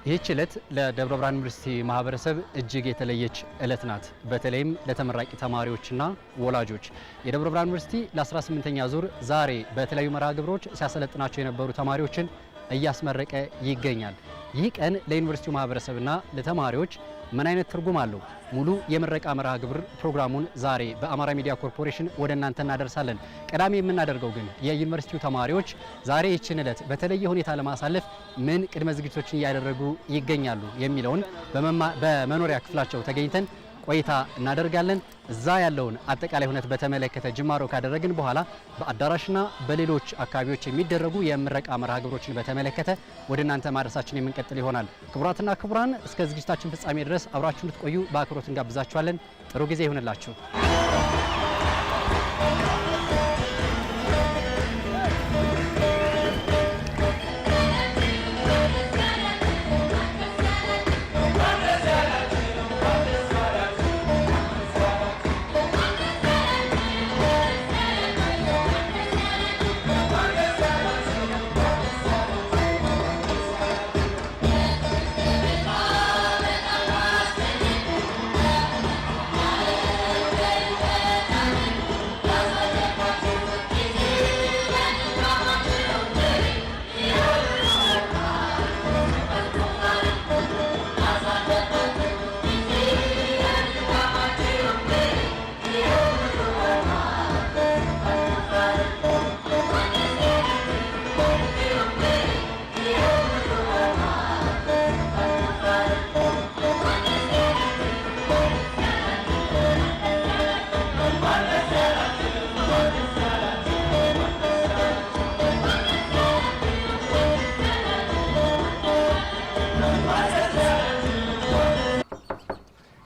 ይህች ዕለት ለደብረ ብርሃን ዩኒቨርሲቲ ማህበረሰብ እጅግ የተለየች ዕለት ናት። በተለይም ለተመራቂ ተማሪዎችና ወላጆች የደብረ ብርሃን ዩኒቨርሲቲ ለ18ኛ ዙር ዛሬ በተለያዩ መርሃ ግብሮች ሲያሰለጥናቸው የነበሩ ተማሪዎችን እያስመረቀ ይገኛል። ይህ ቀን ለዩኒቨርሲቲው ማህበረሰብና ለተማሪዎች ምን አይነት ትርጉም አለው? ሙሉ የምረቃ መርሃ ግብር ፕሮግራሙን ዛሬ በአማራ ሚዲያ ኮርፖሬሽን ወደ እናንተ እናደርሳለን። ቀዳሚ የምናደርገው ግን የዩኒቨርሲቲው ተማሪዎች ዛሬ ይህችን ዕለት በተለየ ሁኔታ ለማሳለፍ ምን ቅድመ ዝግጅቶችን እያደረጉ ይገኛሉ የሚለውን በመኖሪያ ክፍላቸው ተገኝተን ቆይታ እናደርጋለን። እዛ ያለውን አጠቃላይ ሁኔታ በተመለከተ ጅማሮ ካደረግን በኋላ በአዳራሽና በሌሎች አካባቢዎች የሚደረጉ የምረቃ መርሃ ግብሮችን በተመለከተ ወደ እናንተ ማድረሳችን የምንቀጥል ይሆናል። ክቡራትና ክቡራን እስከ ዝግጅታችን ፍጻሜ ድረስ አብራችሁ እንድትቆዩ በአክብሮት እንጋብዛችኋለን። ጥሩ ጊዜ ይሁንላችሁ።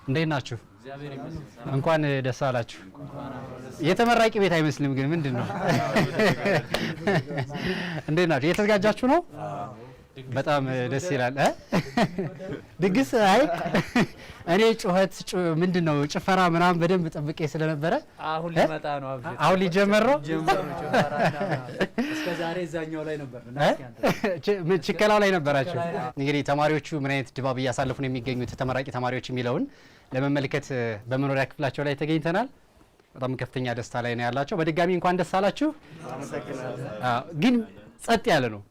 እንዴት ናችሁ? እንኳን ደስ አላችሁ። የተመራቂ ቤት አይመስልም ግን ምንድነው? እንዴት ናችሁ? እየተዘጋጃችሁ ነው? በጣም ደስ ይላል። ድግስ አይ እኔ ጩኸት ምንድነው ጭፈራ ምናምን በደንብ ጠብቄ ስለነበረ አሁን ሊመጣ ነው። አሁን ሊጀመር ነው። እስከ ዛሬ እዛኛው ላይ ነበር ችከላው ላይ ነበራችሁ። እንግዲህ ተማሪዎቹ ምን አይነት ድባብ እያሳለፉ ነው የሚገኙት ተመራቂ ተማሪዎች የሚለውን ለመመልከት በመኖሪያ ክፍላቸው ላይ ተገኝተናል። በጣም ከፍተኛ ደስታ ላይ ነው ያላቸው። በድጋሚ እንኳን ደስ አላችሁ። ግን ጸጥ ያለ ነው።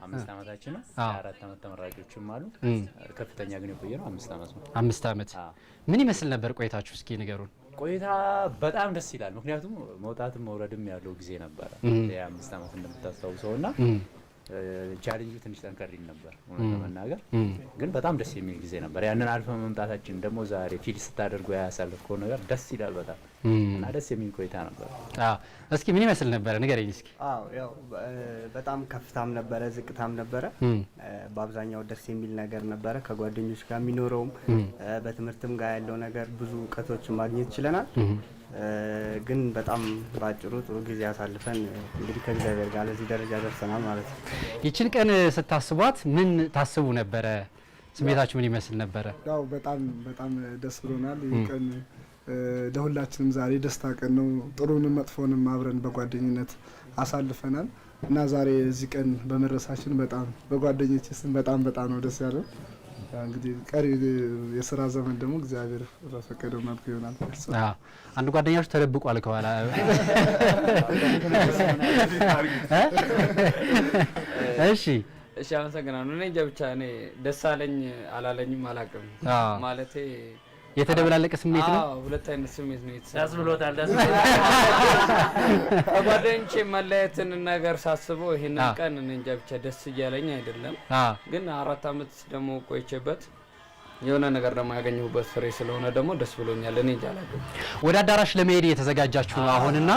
አምስት ዓመታችን ነው። 4 ዓመት ተመራቂዎችም አሉ። ከፍተኛ ግን የቆየ ነው 5 ዓመት ነው። 5 ዓመት ምን ይመስል ነበር ቆይታችሁ? እስኪ ንገሩን። ቆይታ በጣም ደስ ይላል። ምክንያቱም መውጣትም መውረድም ያለው ጊዜ ነበር። የ5 ዓመት እንደምታስታውሰውና ቻሌንጁ ትንሽ ጠንከር ይል ነበር እውነት ለመናገር ግን በጣም ደስ የሚል ጊዜ ነበር። ያንን አልፈ መምጣታችን ደግሞ ዛሬ ፊል ስታደርጉ ያሳለፍከው ነገር ደስ ይላል በጣም እና ደስ የሚል ቆይታ ነበር። እስኪ ምን ይመስል ነበር ንገረኝ እስኪ። ያው በጣም ከፍታም ነበረ ዝቅታም ነበረ። በአብዛኛው ደስ የሚል ነገር ነበረ። ከጓደኞች ጋር የሚኖረውም በትምህርትም ጋር ያለው ነገር ብዙ እውቀቶችን ማግኘት ችለናል። ግን በጣም ባጭሩ ጥሩ ጊዜ አሳልፈን እንግዲህ ከእግዚአብሔር ጋር ለዚህ ደረጃ ደርሰናል ማለት ነው። ይችን ቀን ስታስቧት ምን ታስቡ ነበረ? ስሜታችሁ ምን ይመስል ነበረ? ያው በጣም ደስ ብሎናል። ይህ ቀን ለሁላችንም ዛሬ ደስታ ቀን ነው። ጥሩንም መጥፎንም አብረን በጓደኝነት አሳልፈናል እና ዛሬ እዚህ ቀን በመድረሳችን በጣም በጓደኞቼ ስም በጣም ነው ደስ ያለው። እንግዲህ ቀሪ የሥራ ዘመን ደግሞ እግዚአብሔር በፈቀደው መልኩ ይሆናል። አንድ ጓደኛችሁ ተደብቋል ከኋላ። እሺ አመሰግናለሁ። እኔ እንጃ ብቻ እኔ ደስ አለኝ አላለኝም አላውቅም። ማለቴ የተደበላለቀ ስሜት ነው። ሁለት አይነት ስሜት ነው የተሰማኝ። ደስ ብሎታል። ከጓደኞቼ መለየትን ነገር ሳስበው ይሄንን ቀን እኔ እንጃ ብቻ ደስ እያለኝ አይደለም። ግን 4 ዓመት ደግሞ ቆይቼበት የሆነ ነገር ደግሞ ያገኘሁበት ፍሬ ስለሆነ ደግሞ ደስ ብሎኛል። እኔ እንጃ አላውቅም። ወደ አዳራሽ ለመሄድ የተዘጋጃችሁ ነው አሁንና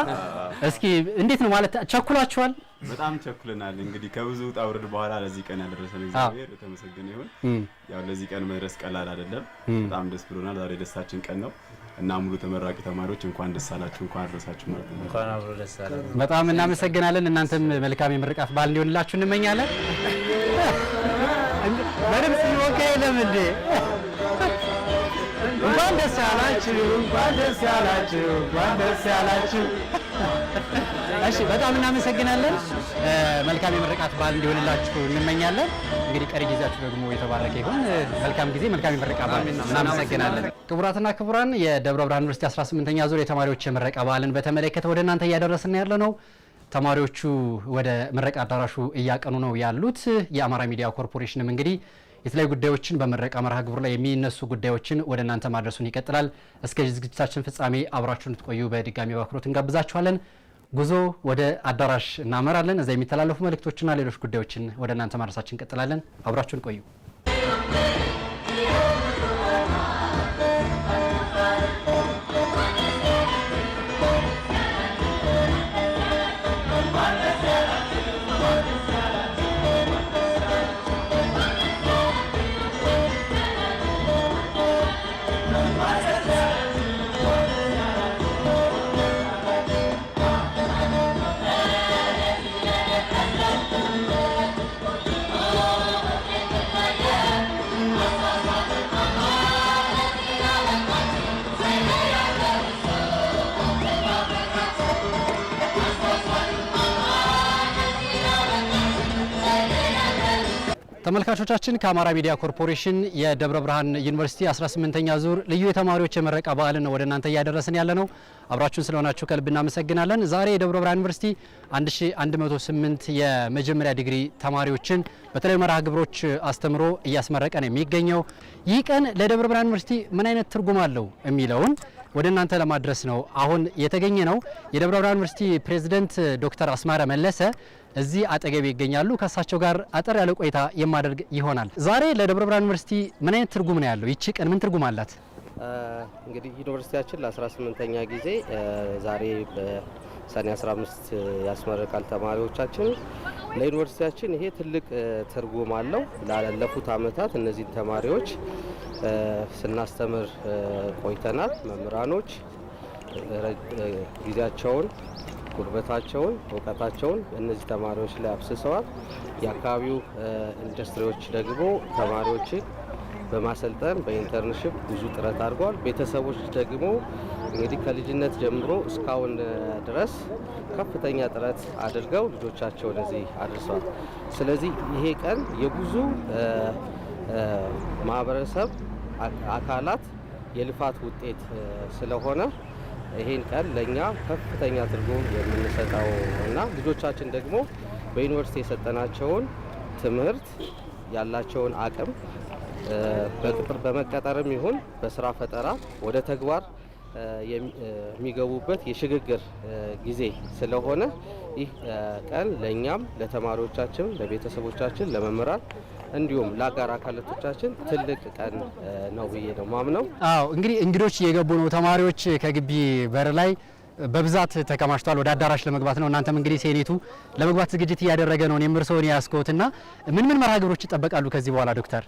እስኪ እንዴት ነው ማለት ቸኩላችኋል? በጣም ቸኩለናል። እንግዲህ ከብዙ ውጣ ውረድ በኋላ ለዚህ ቀን ያደረሰን እግዚአብሔር የተመሰገነ ይሁን። ያው ለዚህ ቀን መድረስ ቀላል አይደለም። በጣም ደስ ብሎናል። ዛሬ ደስታችን ቀን ነው እና ሙሉ ተመራቂ ተማሪዎች እንኳን ደስ አላችሁ፣ እንኳን አደረሳችሁ ማለት ነው። እንኳን አብሮ ደስ አለን። በጣም እናመሰግናለን። እናንተም መልካም የምርቃት በዓል እንዲሆንላችሁ እንመኛለን። ምንም ሲወከ የለም እንዴ? እንኳን ደስ አላችሁ። ያላችሁ እንኳን ደስ ያላችሁ እንኳን ደስ ያላችሁ። እሺ በጣም እናመሰግናለን። መልካም የምርቃት በዓል እንዲሆንላችሁ እንመኛለን። እንግዲህ ቀሪ ጊዜያችሁ ደግሞ የተባረከ ይሁን። መልካም ጊዜ፣ መልካም የምርቃት በዓል። እናመሰግናለን። ክቡራትና ክቡራን የደብረ ብርሃን ዩኒቨርሲቲ 18ኛ ዙር የተማሪዎች የምረቃ በዓልን በተመለከተ ወደ እናንተ እያደረስን ያለ ነው። ተማሪዎቹ ወደ ምረቃ አዳራሹ እያቀኑ ነው ያሉት። የአማራ ሚዲያ ኮርፖሬሽንም እንግዲህ የተለያዩ ጉዳዮችን በምረቃ መርሃ ግብሩ ላይ የሚነሱ ጉዳዮችን ወደ እናንተ ማድረሱን ይቀጥላል። እስከ ዝግጅታችን ፍጻሜ አብራችሁን እንድትቆዩ በድጋሚ በአክብሮት እንጋብዛችኋለን። ጉዞ ወደ አዳራሽ እናመራለን። እዛ የሚተላለፉ መልእክቶችና ሌሎች ጉዳዮችን ወደ እናንተ ማድረሳችን እንቀጥላለን። አብራችሁን ቆዩ። ተመልካቾቻችን ከአማራ ሚዲያ ኮርፖሬሽን የደብረ ብርሃን ዩኒቨርሲቲ 18ኛ ዙር ልዩ የተማሪዎች የምረቃ በዓልን ነው ወደ እናንተ እያደረስን ያለ ነው። አብራችሁን ስለሆናችሁ ከልብ እናመሰግናለን። ዛሬ የደብረ ብርሃን ዩኒቨርሲቲ 1108 የመጀመሪያ ዲግሪ ተማሪዎችን በተለያዩ መርሃ ግብሮች አስተምሮ እያስመረቀ ነው የሚገኘው። ይህ ቀን ለደብረ ብርሃን ዩኒቨርሲቲ ምን አይነት ትርጉም አለው የሚለውን ወደ እናንተ ለማድረስ ነው አሁን የተገኘ ነው። የደብረ ብርሃን ዩኒቨርሲቲ ፕሬዝዳንት ዶክተር አስማረ መለሰ እዚህ አጠገቤ ይገኛሉ። ከእሳቸው ጋር አጠር ያለ ቆይታ የማደርግ ይሆናል። ዛሬ ለደብረ ብርሃን ዩኒቨርሲቲ ምን አይነት ትርጉም ነው ያለው? ይቺ ቀን ምን ትርጉም አላት? እንግዲህ ዩኒቨርሲቲያችን ለ18ኛ ጊዜ ዛሬ በሰኔ 15 ያስመርቃል ተማሪዎቻችን። ለዩኒቨርሲቲያችን ይሄ ትልቅ ትርጉም አለው። ላለፉት ዓመታት እነዚህን ተማሪዎች ስናስተምር ቆይተናል። መምህራኖች ጊዜያቸውን፣ ጉልበታቸውን፣ እውቀታቸውን እነዚህ ተማሪዎች ላይ አፍስሰዋል። የአካባቢው ኢንዱስትሪዎች ደግሞ ተማሪዎችን በማሰልጠን በኢንተርንሽፕ ብዙ ጥረት አድርገዋል። ቤተሰቦች ደግሞ እንግዲህ ከልጅነት ጀምሮ እስካሁን ድረስ ከፍተኛ ጥረት አድርገው ልጆቻቸውን እዚህ አድርሰዋል። ስለዚህ ይሄ ቀን የብዙ ማህበረሰብ አካላት የልፋት ውጤት ስለሆነ ይሄን ቀን ለኛ ከፍተኛ ትርጉም የምንሰጠው እና ልጆቻችን ደግሞ በዩኒቨርሲቲ የሰጠናቸውን ትምህርት ያላቸውን አቅም በመቀጠርም ይሁን በስራ ፈጠራ ወደ ተግባር የሚገቡበት የሽግግር ጊዜ ስለሆነ ይህ ቀን ለኛም ለተማሪዎቻችን፣ ለቤተሰቦቻችን፣ ለመምህራን እንዲሁም ለአጋር አካላቶቻችን ትልቅ ቀን ነው ብዬ ነው ማምነው። አዎ እንግዲህ እንግዶች እየገቡ ነው። ተማሪዎች ከግቢ በር ላይ በብዛት ተከማችተዋል። ወደ አዳራሽ ለመግባት ነው። እናንተም እንግዲህ ሴኔቱ ለመግባት ዝግጅት እያደረገ ነው። እኔም እርስዎን ያስኮትና ምን መርሃ ግብሮች ይጠበቃሉ ከዚህ በኋላ ዶክተር?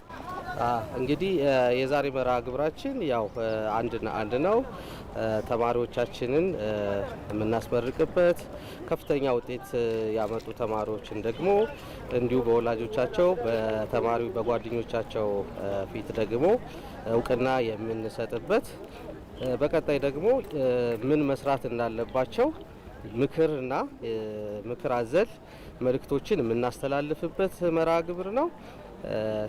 እንግዲህ የዛሬ መርሃ ግብራችን ያው አንድ ነው። ተማሪዎቻችንን የምናስመርቅበት ከፍተኛ ውጤት ያመጡ ተማሪዎችን ደግሞ እንዲሁ በወላጆቻቸው በጓደኞቻቸው ፊት ደግሞ እውቅና የምንሰጥበት በቀጣይ ደግሞ ምን መስራት እንዳለባቸው ምክርና ምክር አዘል መልእክቶችን የምናስተላልፍበት መርሃ ግብር ነው።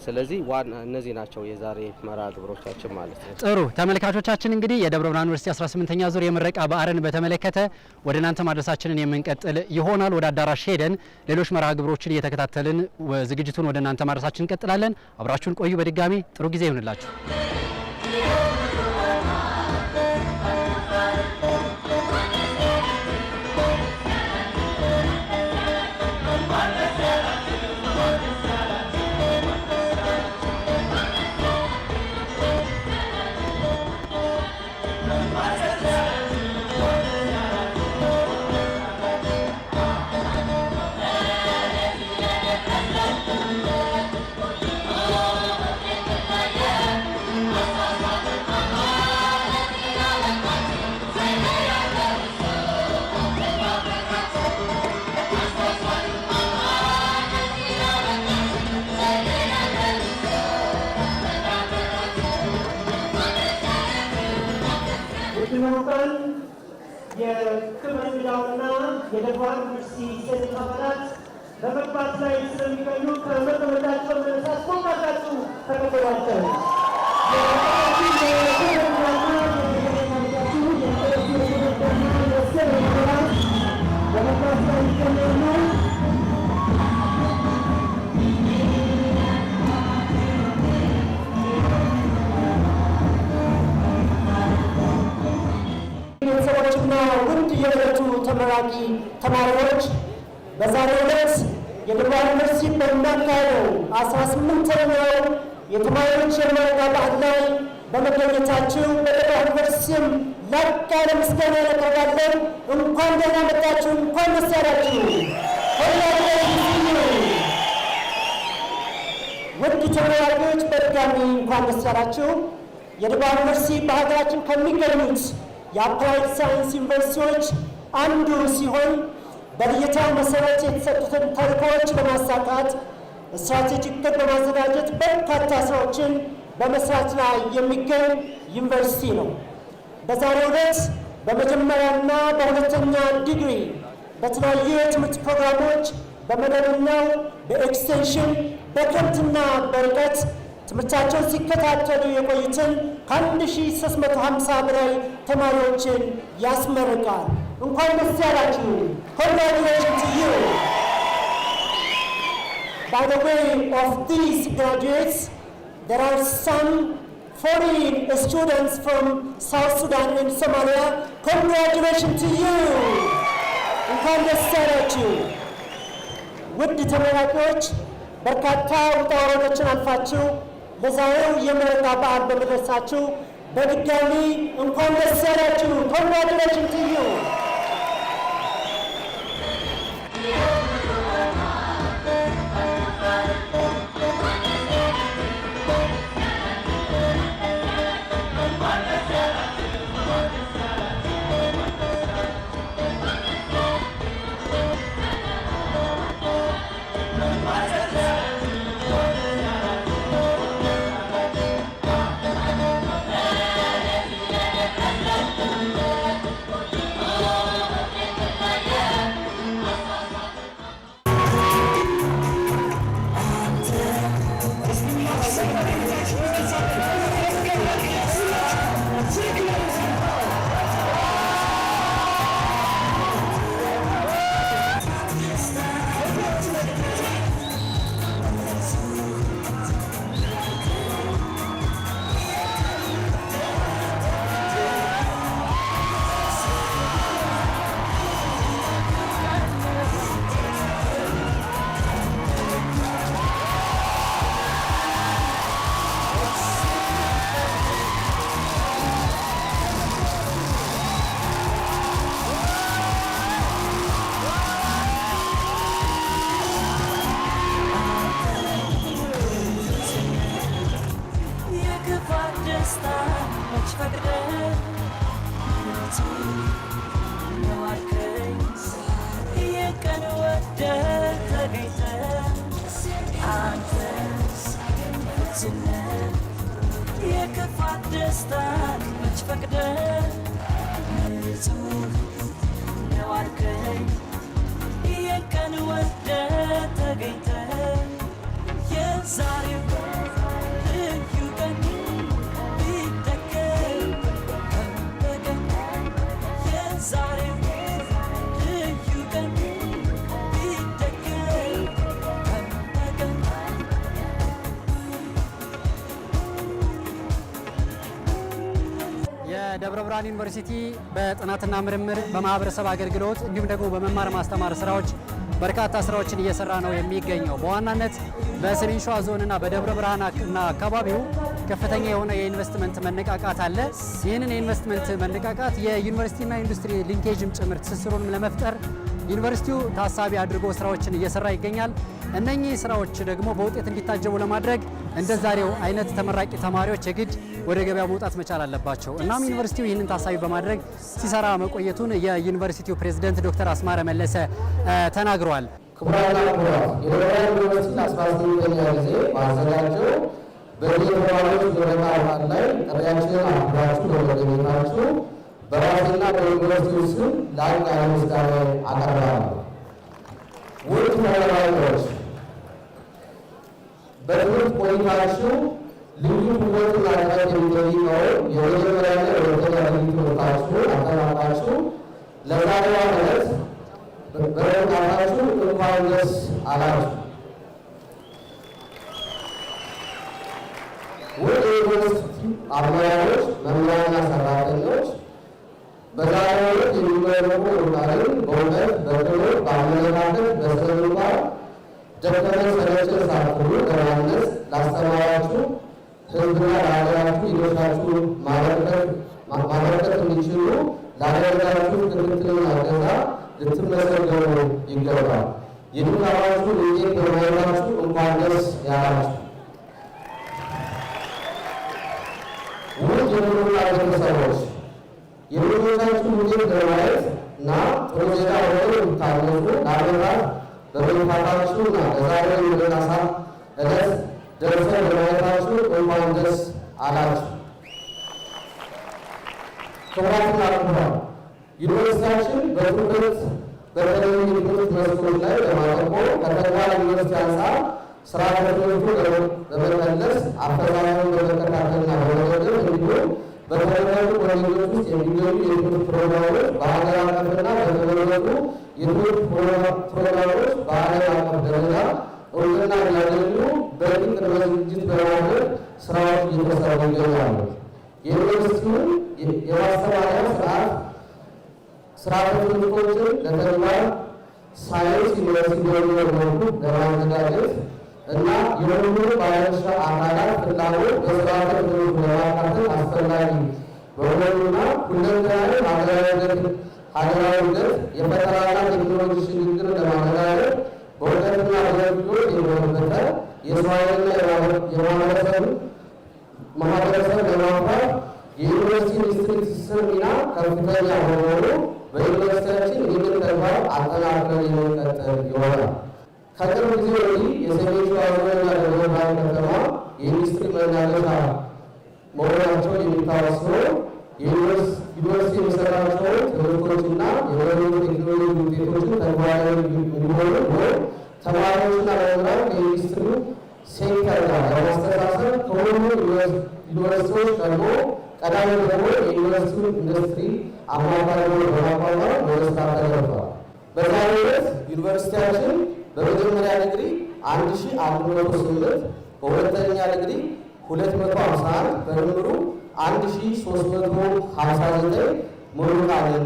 ስለዚህ እነዚህ ናቸው የዛሬ መርሃ ግብሮቻችን ማለት ነው። ጥሩ ተመልካቾቻችን፣ እንግዲህ የደብረ ብርሃን ዩኒቨርሲቲ 18ኛ ዙር የምረቃ በዓልን በተመለከተ ወደ እናንተ ማድረሳችንን የምንቀጥል ይሆናል። ወደ አዳራሽ ሄደን ሌሎች መርሃ ግብሮችን እየተከታተልን ዝግጅቱን ወደ እናንተ ማድረሳችን እንቀጥላለን። አብራችሁን ቆዩ። በድጋሚ ጥሩ ጊዜ ይሁንላችሁ። የክብር እንግዳውና የደቡብ ዩኒቨርሲቲ ሴኔት አባላት በመግባት ላይ ስለሚገኙ ከመቀመጫቸው መነሳት ቆጣታችሁ ተቀበሏቸው። በመግባት ላይ ይገኛሉ። ቤተሰቦችና ውድ የዕለቱ ተመራቂ ተማሪዎች በዛሬው ዕለት የደቡብ ዩኒቨርሲቲ በሚያካሄደው 18ኛው የተማሪዎች የምረቃ በዓል ላይ በመገኘታችሁ በደቡብ ዩኒቨርሲቲም ላቅ ያለ ምስጋና እናቀርባለን። እንኳን ደህና መጣችሁ፣ እንኳን ደስ ያላችሁ። ውድ ተመራቂዎች በድጋሚ እንኳን ደስ ያላችሁ። የደቡብ ዩኒቨርሲቲ በሀገራችን ከሚገኙት የአፕላይድ ሳይንስ ዩኒቨርሲቲዎች አንዱ ሲሆን በልየታው መሰረት የተሰጡትን ተልእኮዎች ለማሳካት ስትራቴጂክ እቅድ በማዘጋጀት በርካታ ስራዎችን በመስራት ላይ የሚገኝ ዩኒቨርሲቲ ነው። በዛሬው ዕለት በመጀመሪያና በሁለተኛ ዲግሪ በተለያዩ የትምህርት ፕሮግራሞች በመደበኛው፣ በኤክስቴንሽን፣ በክረምትና በርቀት ትምህርታቸውን ሲከታተሉ የቆዩትን ከ1350 በላይ ተማሪዎችን ያስመርቃል። እንኳን ደስ ያላችሁ። Congratulations to you. By the way of these graduates, there are some foreign students from South Sudan and Somalia. Congratulations to you. እንኳን ደስ ያላችሁ። ውድ ተመራቂዎች በርካታ ውጣ ውረዶችን አልፋችሁ ለዛሬው የምረቃ በዓል በመድረሳችሁ በድጋሚ እንኳን ደስ ያላችሁ። Congratulations to you. የደብረ ብርሃን ዩኒቨርሲቲ በጥናትና ምርምር በማህበረሰብ አገልግሎት እንዲሁም ደግሞ በመማር ማስተማር ስራዎች በርካታ ስራዎችን እየሰራ ነው የሚገኘው። በዋናነት በሰሜን ሸዋ ዞንና በደብረ ብርሃንና አካባቢው ከፍተኛ የሆነ የኢንቨስትመንት መነቃቃት አለ። ይህንን የኢንቨስትመንት መነቃቃት የዩኒቨርሲቲና ኢንዱስትሪ ሊንኬጅም ጭምር ትስስሩን ለመፍጠር ዩኒቨርሲቲው ታሳቢ አድርጎ ስራዎችን እየሰራ ይገኛል። እነኚህ ስራዎች ደግሞ በውጤት እንዲታጀቡ ለማድረግ እንደ ዛሬው አይነት ተመራቂ ተማሪዎች የግድ ወደ ገበያ መውጣት መቻል አለባቸው። እናም ዩኒቨርሲቲው ይህንን ታሳቢ በማድረግ ሲሰራ መቆየቱን የዩኒቨርሲቲው ፕሬዝዳንት ዶክተር አስማረ መለሰ ተናግረዋል። ክቡራንና ክቡራት የደብረ ብርሃን ዩኒቨርሲቲ 18ኛ ጊዜ ባዘጋጀው በየተማሪዎች ምረቃ በዓል ላይ ጥሪያችንን አክብራችሁ በመገኘታችሁ በራሴና በዩኒቨርሲቲው ስም ላቅ ያለ ምስጋና አቀርባለሁ። ውድ ተመራቂዎች በትምህርት ቆይታችሁ ልዩ ትኩረትና ጥረት የሚጠይቀውን የመጀመሪያና የሁለተኛ ዲግሪ ትምህርታችሁን አጠናቃችሁ ለዛሬዋ ዕለት በመብቃታችሁ እንኳን ደስ አላችሁ። ውድ የዩኒቨርሲቲ አመራሮች፣ መምህራንና ሰራተኞች በዛሬው ዕለት የሚመረቁ ምሩቃንን በእውቀት፣ በክብር፣ በአመለካከት፣ በስነ ምግባር ደከመን ሰለቸን ሳትሉ በማነጽ ላስተማራችሁ ሕዝብና ለሀገራችሁ የድርሻችሁን ማበርከት እንዲችሉ ላደረጋችሁ ክትትልና እገዛ ልትመሰገኑ ይገባል። የድካማችሁን ውጤት በማየታችሁ እንኳን ደስ ያላችሁ። ውድ የምሩቃ ቤተሰቦች የልጆቻችሁ ውጤት በማየት እና ጥሩ ዜጋ ሆነው እንድታነጹ ለዓመታት በመልፋታችሁና ለዛሬው የምረቃ ዕለት ደርሰን በማየታችሁ እንኳን ደስ አላችሁ። ክቡራትና ክቡራን ዩኒቨርሲቲያችን በትኩረት በተለያዩ የትምህርት መስኮች ላይ በማተኮር ከተግባር ዩኒቨርሲቲ አንጻር ስርዓተ ትምህርቱን በመቀነስ አፈጻጸሙን በመከታተልና በመገምገም እንዲሁም በተመረጡ ኮሌጆች ውስጥ የሚገኙ የትምህርት ፕሮግራሞች በሀገር አቀፍና በተመረጡ የትምህርት ፕሮግራሞች በሀገር አቀፍ ደረጃ እውቅና እንዲያገኙ በቂ ቅድመ ዝግጅት በማድረግ ስራዎች እየተሰሩ ይገኛሉ። የዩኒቨርሲቲውን የማስተማሪያ ስርዓተ ትምህርቶችን ለተግባር ሳይንስ ዩኒቨርሲቲ በሚሆን መልኩ ለማዘጋጀት እና የሁሉም ባለድርሻ አካላት ፍላጎት በስርዓተ ትምህርቱ ለማካተት አስፈላጊ በመሆኑና ሁለንተናዊ ሀገራዊ እድገት የፈጠራና ቴክኖሎጂ ሽግግርን ለማረጋገጥ በእውቀትና በክህሎት የተጎለበተ የሰው ኃይልና ማህበረሰብ ለማፍራት የዩኒቨርሲቲ ኢንዱስትሪ ትስስር ሚና ከፍተኛ በመሆኑ በዩኒቨርሲቲያችን ይህንን ተግባር አጠናክረን የሚቀጥል ይሆናል። ከቅርብ ጊዜ ወዲህ የሰሜን ሸዋ ዞንና ደብረ ብርሃን ከተማ የኢንዱስትሪ መናገሻ መሆናቸው የሚታወስ ሲሆን ዩኒቨርሲቲ የሚሰራቸውን ትምህርቶችና የመረጡ ቴክኖሎጂ ውጤቶችን ተግባራዊ እንዲሆኑ ወይም ተማሪዎችና መምህራን ከኢንዱስትሪው ሴክተር ጋር ለማስተሳሰር ከሁሉም ዩኒቨርሲቲዎች ቀድሞ ቀዳሚ ደግሞ የዩኒቨርሲቲውን ኢንዱስትሪ አማካሪ በማቋቋም ወደ ስራ ተገብቷል። በዛሬው ዕለት ዩኒቨርሲቲያችን በመጀመሪያ ዲግሪ 1108 በሁለተኛ ዲግሪ 251 በድምሩ 1359 ምሩቃንን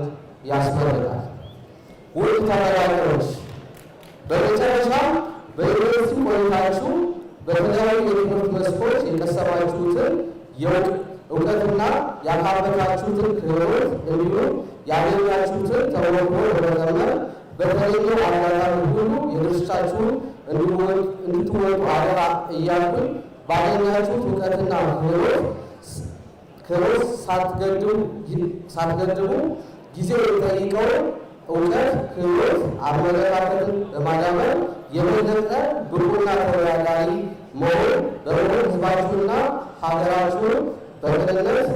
ያስመርቃል። ውድ ተመራቂዎች በመጨረሻ በዩኒቨርሲቲ ቆይታችሁ በተለያዩ የትምህርት መስኮች የቀሰማችሁትን እውቀትና ያካበታችሁትን ክህሎት እንዲሁም ያገኛችሁትን ተሞክሮ በመቀመር በተለየው አጋጣሚ ሁሉ የድርሻችሁን እንድትወጡ አደራ እያልኩኝ ባገኛችሁት እውቀትና ክህሎት ሳትገድቡ ጊዜው የሚጠይቀውን እውቀት፣ ክህሎት፣ አመለካከትን በማዳበር የበለጠ ብቁና ተወዳዳሪ መሆን በመሆን ህዝባችሁና ሀገራችሁን በቅንነት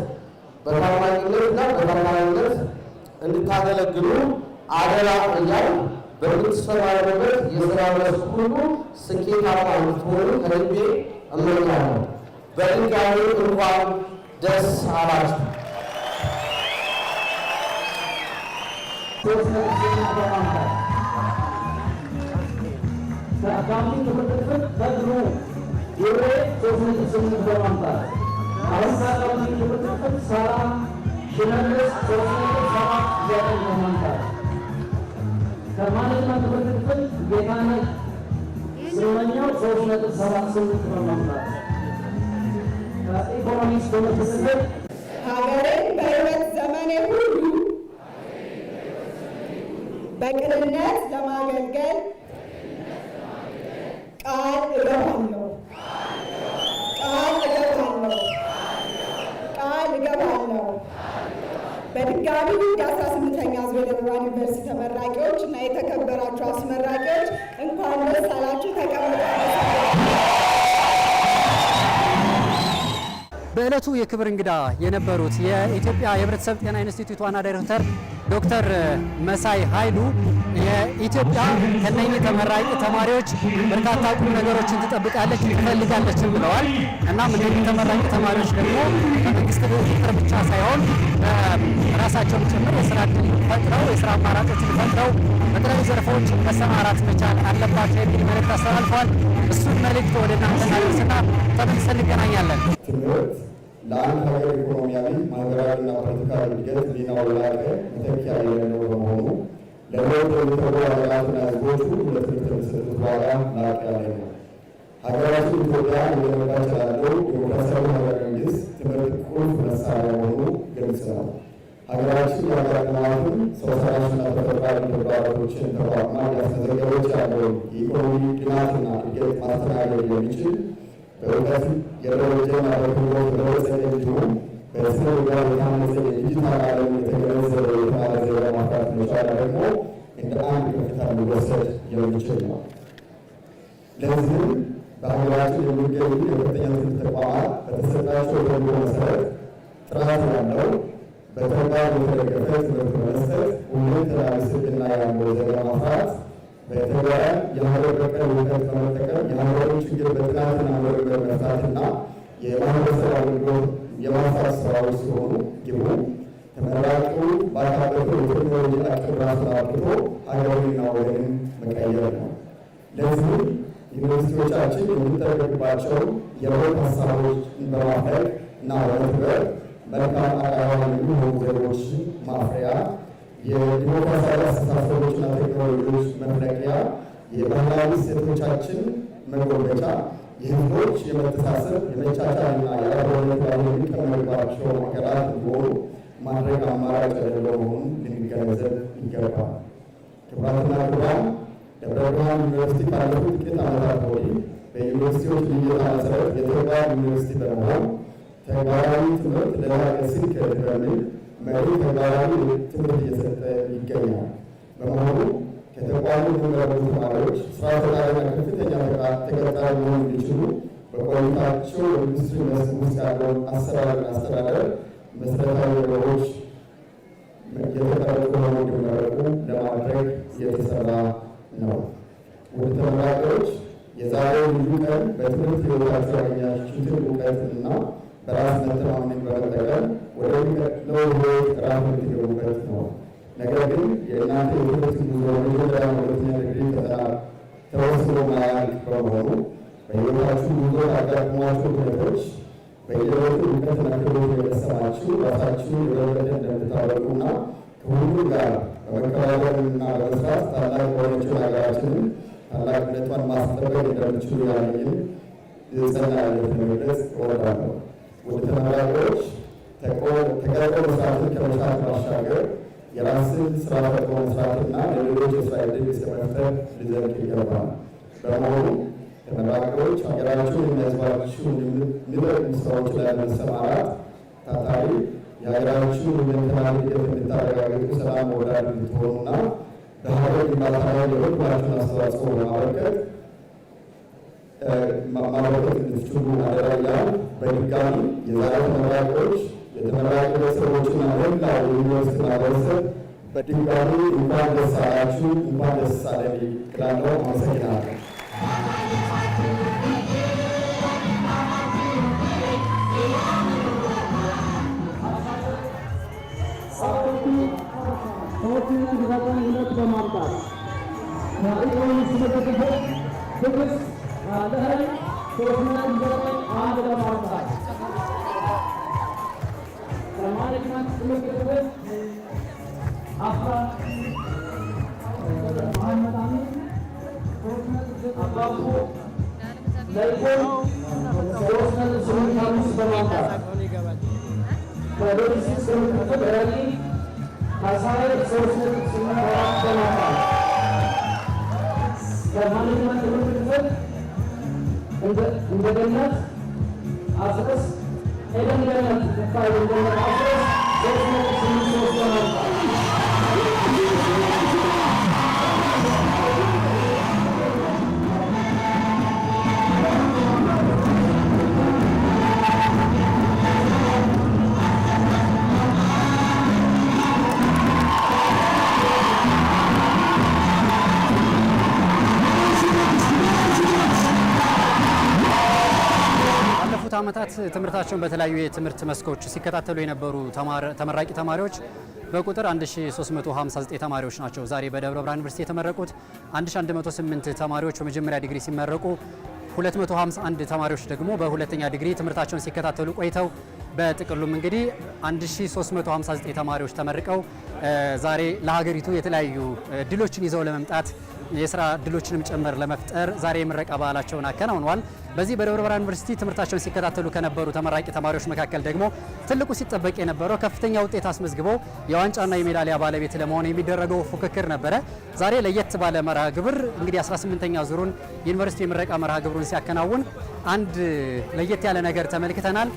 በታማኝነትና በታማኝነት እንድታገለግሉ አደራ እያል በምትሰማሩበት የስራ መስክ ሁሉ ስኬታማ እንድትሆኑ ከልቤ እመኛለሁ። በድጋሚ እንኳን ደስ አላችሁ። ከአካባቢ ትምህርት ክፍል በድሩ የሬ 3.8 በማምጣት አሁን ከአካባቢ ትምህርት ክፍል ሰላም ሽመልስ 3.7 በማምጣት ከማኔጅመንት ትምህርት ክፍል ጌታነህ ስመኛው 3.78 በማምጣት ከኢኮኖሚክስ ትምህርት ክፍል ሀገሬን በሕይወት ዘመኔ ሁሉ በቅንነት ለማገልገል ቃል እገባለሁ። በድጋሚ የ18ኛ ዙር የደብረ ብርሃን ዩኒቨርሲቲ ተመራቂዎች እና የተከበራችሁ አስመራቂዎች እንኳን ደስ አላችሁ። ተቀምጣችሁ የዕለቱ የክብር እንግዳ የነበሩት የኢትዮጵያ የህብረተሰብ ጤና ኢንስቲትዩት ዋና ዳይሬክተር ዶክተር መሳይ ኃይሉ የኢትዮጵያ ከነኚህ ተመራቂ ተማሪዎች በርካታ ቁም ነገሮችን ትጠብቃለች ትፈልጋለች ብለዋል። እናም እነኚህ ተመራቂ ተማሪዎች ደግሞ በመንግስት ቁጥጥር ብቻ ሳይሆን ራሳቸውን ጭምር የስራ ዕድል ፈጥረው የስራ አማራጮችን ፈጥረው በተለያዩ ዘርፎች መሰማራት መቻል አለባቸው የሚል መልእክት አስተላልፈዋል። እሱን መልእክት ወደ እናንተ እናደርስና ተመልሰን እንገናኛለን። ትምህርት ለአንድ ሀገር ኢኮኖሚያዊ፣ ማህበራዊና ፖለቲካዊ እድገት ሚናው የላቀ መተኪያ የሌለው በመሆኑ ለለውጥ የሚተጉ ሀገራትና ህዝቦች ሁሉ ለትምህርት የሚሰጡት ዋጋ ላቅ ያለ ነው። ሀገራችን ኢትዮጵያ እየገነባች ያለው ዲሞክራሲያዊ ሀገረ መንግስት ትምህርት ቁልፍ መሳሪያ መሆኑ ግልጽ ነው። ሀገራችን ያጋጠሟትን ሰው ሰራሽና ተፈጥሯዊ ተግዳሮቶችን ተቋቁማ እያስመዘገበች ያለውን የኢኮኖሚ ልማትና እድገት ማስተናገድ የሚችል በእውቀት የደረጀና በክህሎት የበለጸገ እንዲሁም በስነ ምግባር የታነጸ የዲጂታል ዓለም የተገነዘበ የተማረ ዜጋ ማፍራት መቻል ደግሞ እንደ አንድ ከፍታ ሊወሰድ የሚችል ነው። ለዚህም በሀገራችን የሚገኙ የከፍተኛ ትምህርት ተቋማት በተሰጣቸው ተልዕኮ መሰረት ጥራት ያለው በተግባር የተደገፈ ትምህርት በመስጠት ሁለንተናዊ ስብዕና ያለው ዜጋ ማፍራት በተግባር የሀገር በቀል እውቀት በመጠቀም የሀገርን ችግር በጥናትና ምርምር መፍታትና የማህበረሰብ አገልግሎት የማስፋት ስራዎች ሲሆኑ እንዲሁም ተመራቂው ባካበተው የቴክኖሎጂ አቅም ራሱን አብቅቶ ሀገርንና ወገንን መቀየር ነው። ለዚህም ዩኒቨርሲቲዎቻችን የሚጠበቅባቸው የለውጥ ሀሳቦችን በማፍለቅ እና በመትግበር መልካም አርአያ የሚሆኑ ዜጎችን ማፍሪያ፣ የዲሞክራሲያዊ አስተሳሰቦችና ቴክኖሎጂዎች መፍለቂያ፣ የባህላዊ እሴቶቻችን መጎልበቻ፣ የህዝቦች የመተሳሰብ የመቻቻልና የአብሮነት ባህል የሚቀመጥባቸው ሀገራት እንዲሆኑ ማድረግ አማራጭ የሌለው መሆኑን ልንገነዘብ ይገባል። ክቡራትና ክቡራን፣ ደብረ ብርሃን ዩኒቨርሲቲ ካለፉት ጥቂት ዓመታት ወዲህ በዩኒቨርሲቲዎች ልየታ መሰረት የተግባር ዩኒቨርሲቲ በመሆን ተግባራዊ ትምህርት ለላቀ ስኬት በሚል መሪ ተግባራዊ ትምህርት እየሰጠ ይገኛል። በመሆኑ ከተቋሙ የሚመረጡ ተማሪዎች ስራ ፈጣሪና ከፍተኛ ተቀጣሪ መሆን እንዲችሉ በቆይታቸው በኢንዱስትሪ መስክ ውስጥ ያለውን አሰራርና አስተዳደር መሰረታዊ ነገሮች የተቀረጹ ሆነው እንዲመረቁ ለማድረግ እየተሰራ ነው። ውድ ተመራቂዎች፣ የዛሬው ልዩ ቀን በትምህርት ህይወታቸው ያገኛችሁትን እውቀትና በራስ መተማመንን በመጠቀም ወደሚቀጥለው ህይወት ራሱ የምትገቡበት ነው። ነገር ግን የእናንተ የትምህርት ጉዞ መጀመሪያ ሁለተኛ ዲግሪ ፈተና ተወስኖ ማያልቅ በመሆኑ በህይወታችሁ ጉዞ ካጋጠሟችሁ ሁኔታዎች በየለቱ እውቀትና ክህሎት የቀሰማችሁ ራሳችሁን የበለጠ እንደምታወቁና ከሁሉም ጋር በመከባበርና በመስራት ታላቅ የሆነችው ሀገራችንን ታላቅነቷን ማስጠበቅ እንደምችሉ ያለኝን የጸና ያለት መግለጽ እወዳለሁ። ወደ ተመራቂዎች ተቀጥሮ መስራትን ከመቻል ባሻገር የራስን ስራ ፈጥሮ መስራትና ለሌሎች የስራ ዕድል እስከመፍጠር ሊዘልቅ ይገባል። በመሆኑ ተመራቂዎች ሀገራችሁን የሚያስባችሁን የሚጠቅሙ ስራዎች ላይ በመሰማራት ታታሪ የሀገራችሁን ሁለንተናዊ እድገት እንድታረጋግጡ ሰላም ወዳድ እንድትሆኑና በሀገር ግንባታ ላይ የበኩላችሁን አስተዋጽኦ በማበርከት እንድትችሉ አደራ እያልን በድጋሚ የዛሬ ተመራቂዎች የተመራቂ ቤተሰቦችና መላው የዩኒቨርሲቲ ማህበረሰብ በድጋሚ እንኳን ደስ አላችሁ፣ እንኳን ደስ አለን እላለሁ። አመሰግናለሁ። በማምጣት ከኢኮኖሚክስ መደገፍ ትዕግስት ለህል 3.9 ለማምጣት ከማኔጅመንት ትምህርት ክፍል መሐመድ አሚን አባቡ ለይኮን 3.85 በማምጣት ከሎጂስቲክስ ትምህርት ክፍል ረሊ ካሳዬ 3.84 በማምጣት ከማኔጅመንት ትምህርት ክፍል እንደገነት አስረስ ኤደን ገነት ፋይል እንደገነት አስረስ 3.83 በማምጣት ዓመታት ትምህርታቸውን በተለያዩ የትምህርት መስኮች ሲከታተሉ የነበሩ ተመራቂ ተማሪዎች በቁጥር 1359 ተማሪዎች ናቸው ዛሬ በደብረ ብርሃን ዩኒቨርሲቲ የተመረቁት። 1108 ተማሪዎች በመጀመሪያ ዲግሪ ሲመረቁ 251 ተማሪዎች ደግሞ በሁለተኛ ዲግሪ ትምህርታቸውን ሲከታተሉ ቆይተው በጥቅሉም እንግዲህ 1359 ተማሪዎች ተመርቀው ዛሬ ለሀገሪቱ የተለያዩ ድሎችን ይዘው ለመምጣት የስራ ድሎችንም ጭምር ለመፍጠር ዛሬ የምረቃ በዓላቸውን አከናውነዋል። በዚህ በደብረ ብርሃን ዩኒቨርሲቲ ትምህርታቸውን ሲከታተሉ ከነበሩ ተመራቂ ተማሪዎች መካከል ደግሞ ትልቁ ሲጠበቅ የነበረው ከፍተኛ ውጤት አስመዝግቦ የዋንጫና የሜዳሊያ ባለቤት ለመሆን የሚደረገው ፉክክር ነበረ። ዛሬ ለየት ባለ መርሃ ግብር እንግዲህ 18ኛ ዙሩን ዩኒቨርሲቲ የምረቃ መርሃ ግብሩን ሲያከናውን አንድ ለየት ያለ ነገር ተመልክተናል።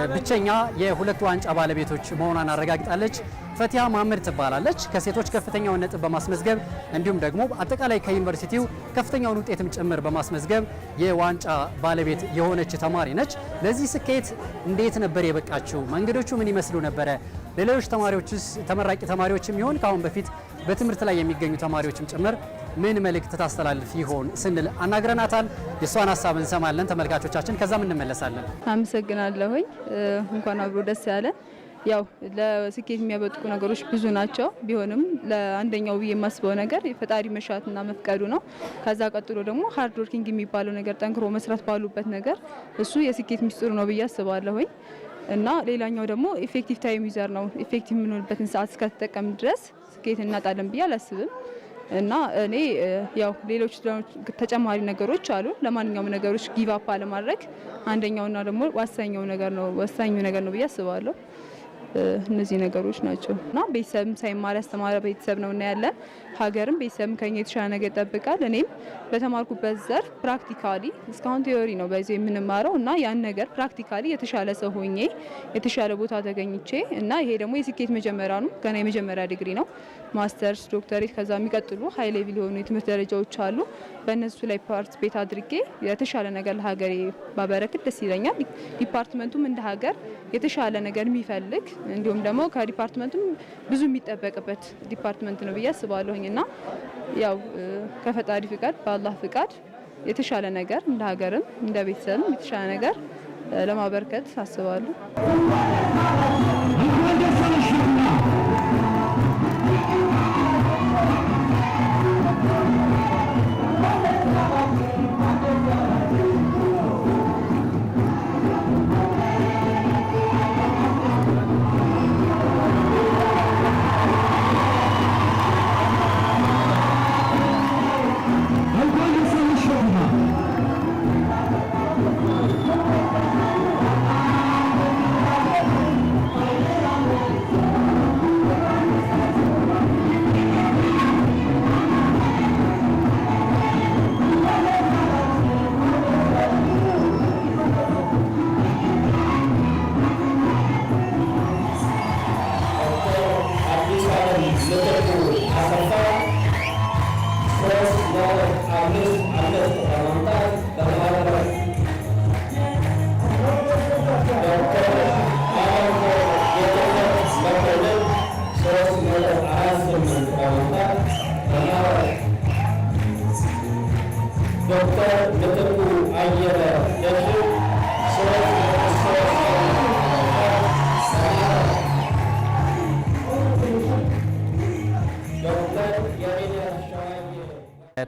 ብቸኛ የሁለቱ ዋንጫ ባለቤቶች መሆኗን አረጋግጣለች። ፈቲያ መሐመድ ትባላለች። ከሴቶች ከፍተኛውን ነጥብ በማስመዝገብ እንዲሁም ደግሞ አጠቃላይ ከዩኒቨርሲቲው ከፍተኛውን ውጤትም ጭምር በማስመዝገብ የዋንጫ ባለቤት የሆነች ተማሪ ነች። ለዚህ ስኬት እንዴት ነበር የበቃችው? መንገዶቹ ምን ይመስሉ ነበረ? ለሌሎች ተማሪዎችስ ተመራቂ ተማሪዎችም ይሆን ከአሁን በፊት በትምህርት ላይ የሚገኙ ተማሪዎችም ጭምር ምን መልእክት ታስተላልፍ ይሆን ስንል አናግረናታል። የእሷን ሀሳብ እንሰማለን ተመልካቾቻችን፣ ከዛም እንመለሳለን። አመሰግናለሁኝ። እንኳን አብሮ ደስ ያለን። ያው ለስኬት የሚያበጥቁ ነገሮች ብዙ ናቸው። ቢሆንም ለአንደኛው ብዬ የማስበው ነገር የፈጣሪ መሻትና መፍቀዱ ነው። ከዛ ቀጥሎ ደግሞ ሃርድ ወርኪንግ የሚባለው ነገር ጠንክሮ መስራት ባሉበት ነገር እሱ የስኬት ሚስጥሩ ነው ብዬ አስባለሁኝ። እና ሌላኛው ደግሞ ኢፌክቲቭ ታይም ዩዘር ነው። ኢፌክቲቭ የምንሆንበትን ሰዓት እስከተጠቀም ድረስ ስኬት እናጣለን ብዬ አላስብም። እና እኔ ያው ሌሎች ተጨማሪ ነገሮች አሉ። ለማንኛውም ነገሮች ጊቭ አፕ አለማድረግ አንደኛውና ደግሞ ወሳኙ ነገር ነው ብዬ አስባለሁ። እነዚህ ነገሮች ናቸው እና ቤተሰብም ሳይማር ያስተማረ ቤተሰብ ነው እና ያለን ሀገርም ቤተሰብም ከኛ የተሻለ ነገር ይጠብቃል። እኔም በተማርኩበት ዘርፍ ፕራክቲካሊ እስካሁን ቲዮሪ ነው በዚህ የምንማረው እና ያን ነገር ፕራክቲካሊ የተሻለ ሰው ሆኜ የተሻለ ቦታ ተገኝቼ እና ይሄ ደግሞ የስኬት መጀመሪያ ነው። ገና የመጀመሪያ ዲግሪ ነው። ማስተርስ፣ ዶክተሬት ከዛ የሚቀጥሉ ሀይ ሌቭል የሆኑ የትምህርት ደረጃዎች አሉ። በእነሱ ላይ ፓርቲሲፔት አድርጌ የተሻለ ነገር ለሀገሬ ባበረክት ደስ ይለኛል። ዲፓርትመንቱም እንደ ሀገር የተሻለ ነገር የሚፈልግ እንዲሁም ደግሞ ከዲፓርትመንቱም ብዙ የሚጠበቅበት ዲፓርትመንት ነው ብዬ አስባለሁኝ እና ያው ከፈጣሪ ፍቃድ በአላህ ፍቃድ የተሻለ ነገር እንደ ሀገርም እንደ ቤተሰብም የተሻለ ነገር ለማበርከት አስባለሁ።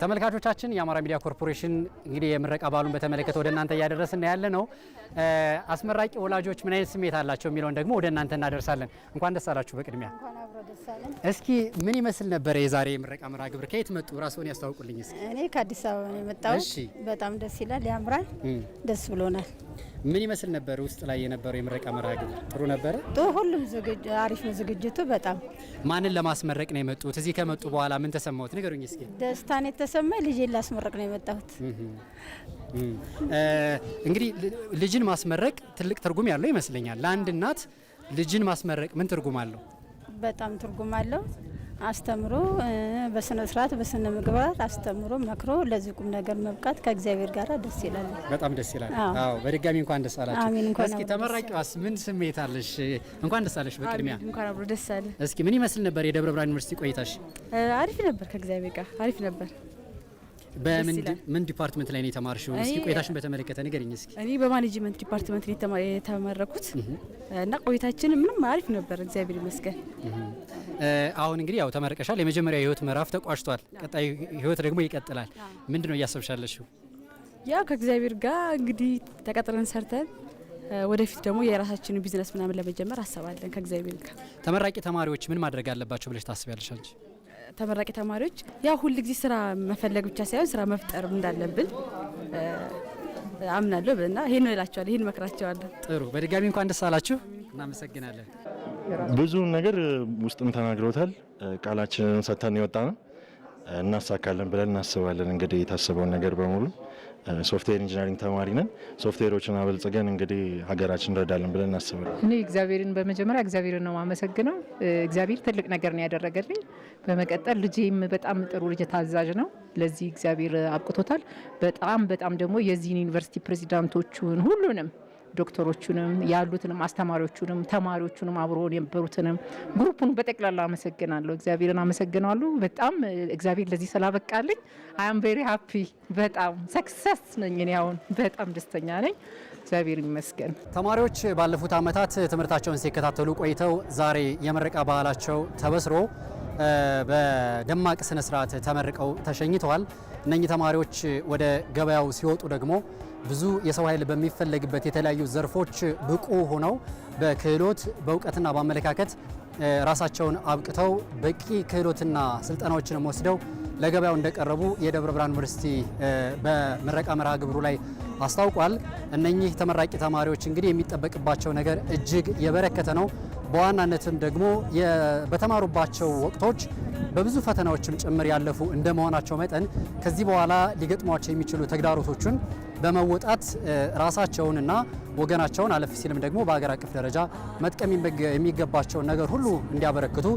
ተመልካቾቻችን የአማራ ሚዲያ ኮርፖሬሽን እንግዲህ የምረቃ በዓሉን በተመለከተ ወደ እናንተ እያደረስን ያለ ነው። አስመራቂ ወላጆች ምን አይነት ስሜት አላቸው የሚለውን ደግሞ ወደ እናንተ እናደርሳለን። እንኳን ደስ አላችሁ። በቅድሚያ እስኪ ምን ይመስል ነበር የዛሬ የምረቃ መርሃ ግብር? ከየት መጡ? ራስዎን ያስተዋውቁልኝ እስኪ። እኔ ከአዲስ አበባ ነው የመጣሁት። በጣም ደስ ይላል፣ ያምራል፣ ደስ ብሎናል። ምን ይመስል ነበር ውስጥ ላይ የነበረው የምረቃ መርሃ ግብር? ጥሩ ነበረ? ሁሉም አሪፍ ነው ዝግጅቱ። በጣም ማንን ለማስመረቅ ነው የመጡት? እዚህ ከመጡ በኋላ ምን ተሰማዎት? ንገሩኝ እስኪ። ደስታን የተሰማኝ ልጄን ላስመረቅ ነው የመጣሁት። እንግዲህ ልጅን ማስመረቅ ትልቅ ትርጉም ያለው ይመስለኛል። ለአንድ እናት ልጅን ማስመረቅ ምን ትርጉም አለው? በጣም ትርጉም አለው። አስተምሮ በስነ ስርዓት በስነ ምግባር አስተምሮ መክሮ ለዚህ ቁም ነገር መብቃት ከእግዚአብሔር ጋር ደስ ይላል። በጣም ደስ ይላል። አዎ በድጋሚ እንኳን ደስ አላችሁ። አሜን። እስኪ ተመራቂዋስ ምን ስሜት አለሽ? እንኳን ደስ አለሽ። በቅድሚያ እንኳን አብሮ ደስ አለ። እስኪ ምን ይመስል ነበር የደብረ ብርሃን ዩኒቨርሲቲ ቆይታሽ? አሪፍ ነበር፣ ከእግዚአብሔር ጋር አሪፍ ነበር። በምን ዲፓርትመንት ላይ ነው የተማርሽው? እስኪ ቆይታሽን በተመለከተ ንገሪኝ እስኪ። እኔ በማኔጅመንት ዲፓርትመንት ነው የተመረኩት እና ቆይታችን ምንም አሪፍ ነበር፣ እግዚአብሔር ይመስገን። አሁን እንግዲህ ያው ተመረቀሻል። የመጀመሪያው የህይወት ምዕራፍ ተቋጭቷል። ቀጣይ ህይወት ደግሞ ይቀጥላል። ምንድነው እያሰብሻለሽው? ያው ከእግዚአብሔር ጋር እንግዲህ ተቀጥረን ሰርተን ወደፊት ደግሞ የራሳችንን ቢዝነስ ምናምን ለመጀመር አሰባለን ከእግዚአብሔር ጋር። ተመራቂ ተማሪዎች ምን ማድረግ አለባቸው ብለሽ ታስቢያለሽ አንቺ? ተመራቂ ተማሪዎች ያው ሁል ጊዜ ስራ መፈለግ ብቻ ሳይሆን ስራ መፍጠር እንዳለብን አምናለሁ እና ይሄን እላቸዋለሁ፣ ይሄን መክራቸዋለሁ። ጥሩ፣ በድጋሚ እንኳን ደስ አላችሁ። እናመሰግናለን። ብዙ ነገር ውስጥም ተናግሮታል። ቃላችንን ሰጥተን የወጣ ነው እናሳካለን ብለን እናስባለን። እንግዲህ የታሰበውን ነገር በሙሉ ሶፍትዌር ኢንጂነሪንግ ተማሪ ነን። ሶፍትዌሮችን አበልጽገን እንግዲህ ሀገራችን እንረዳለን ብለን እናስባለን። እኔ እግዚአብሔርን በመጀመሪያ እግዚአብሔርን ነው የማመሰግነው። እግዚአብሔር ትልቅ ነገር ነው ያደረገልኝ። በመቀጠል ልጄም በጣም ጥሩ ልጅ ታዛዥ ነው። ለዚህ እግዚአብሔር አብቅቶታል። በጣም ደግሞ የዚህን ዩኒቨርሲቲ ፕሬዚዳንቶቹን ሁሉንም ዶክተሮቹንም ያሉትንም አስተማሪዎቹንም ተማሪዎቹንም አብሮ የነበሩትንም ግሩፑን በጠቅላላ አመሰግናለሁ። እግዚአብሔርን አመሰግናለሁ። በጣም እግዚአብሔር ለዚህ ስላበቃልኝ አይ አም ቬሪ ሃፒ። በጣም ሰክሰስ ነኝ እኔ አሁን በጣም ደስተኛ ነኝ። እግዚአብሔር ይመስገን። ተማሪዎች ባለፉት ዓመታት ትምህርታቸውን ሲከታተሉ ቆይተው ዛሬ የምረቃ በዓላቸው ተበስሮ በደማቅ ስነ ስርዓት ተመርቀው ተሸኝተዋል። እነኚህ ተማሪዎች ወደ ገበያው ሲወጡ ደግሞ ብዙ የሰው ኃይል በሚፈለግበት የተለያዩ ዘርፎች ብቁ ሆነው በክህሎት በእውቀትና በአመለካከት ራሳቸውን አብቅተው በቂ ክህሎትና ስልጠናዎችንም ወስደው ለገበያው እንደቀረቡ የደብረ ብርሃን ዩኒቨርሲቲ በምረቃ መርሃ ግብሩ ላይ አስታውቋል። እነኚህ ተመራቂ ተማሪዎች እንግዲህ የሚጠበቅባቸው ነገር እጅግ የበረከተ ነው። በዋናነትም ደግሞ በተማሩባቸው ወቅቶች በብዙ ፈተናዎችም ጭምር ያለፉ እንደመሆናቸው መጠን ከዚህ በኋላ ሊገጥሟቸው የሚችሉ ተግዳሮቶችን በመወጣት ራሳቸውንና ወገናቸውን አለፍ ሲልም ደግሞ በሀገር አቀፍ ደረጃ መጥቀም የሚገባቸውን ነገር ሁሉ እንዲያበረክቱ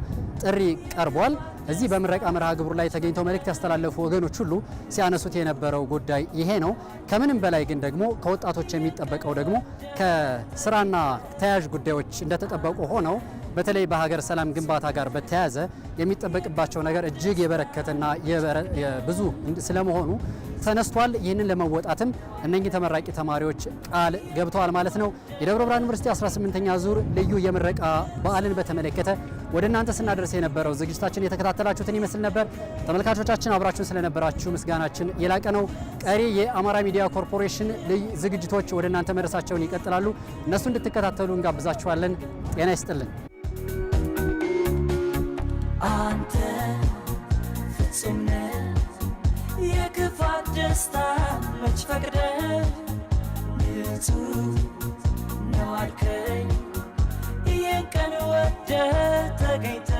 ጥሪ ቀርቧል። እዚህ በምረቃ መርሃ ግብሩ ላይ ተገኝተው መልእክት ያስተላለፉ ወገኖች ሁሉ ሲያነሱት የነበረው ጉዳይ ይሄ ነው። ከምንም በላይ ግን ደግሞ ከወጣቶች የሚጠበቀው ደግሞ ከስራና ተያያዥ ጉዳዮች እንደተጠበቁ ሆነው በተለይ በሀገር ሰላም ግንባታ ጋር በተያያዘ የሚጠበቅባቸው ነገር እጅግ የበረከተና ብዙ ስለመሆኑ ተነስቷል። ይህንን ለመወጣትም እነኚህ ተመራቂ ተማሪዎች ቃል ገብተዋል ማለት ነው። የደብረ ብርሃን ዩኒቨርሲቲ 18ኛ ዙር ልዩ የምረቃ በዓልን በተመለከተ ወደ እናንተ ስናደርስ የነበረው ዝግጅታችን የተከታተላችሁትን ይመስል ነበር። ተመልካቾቻችን አብራችሁን ስለነበራችሁ ምስጋናችን የላቀ ነው። ቀሪ የአማራ ሚዲያ ኮርፖሬሽን ልዩ ዝግጅቶች ወደ እናንተ መድረሳቸውን ይቀጥላሉ። እነሱ እንድትከታተሉ እንጋብዛችኋለን። ጤና ይስጥልን። አንተ ፍጹም ነህ፣ የክፋት ደስታ መች ፈቅደህ ንጹህ ነው አልከኝ። ይህን ቀን ወደህ ተገኝተህ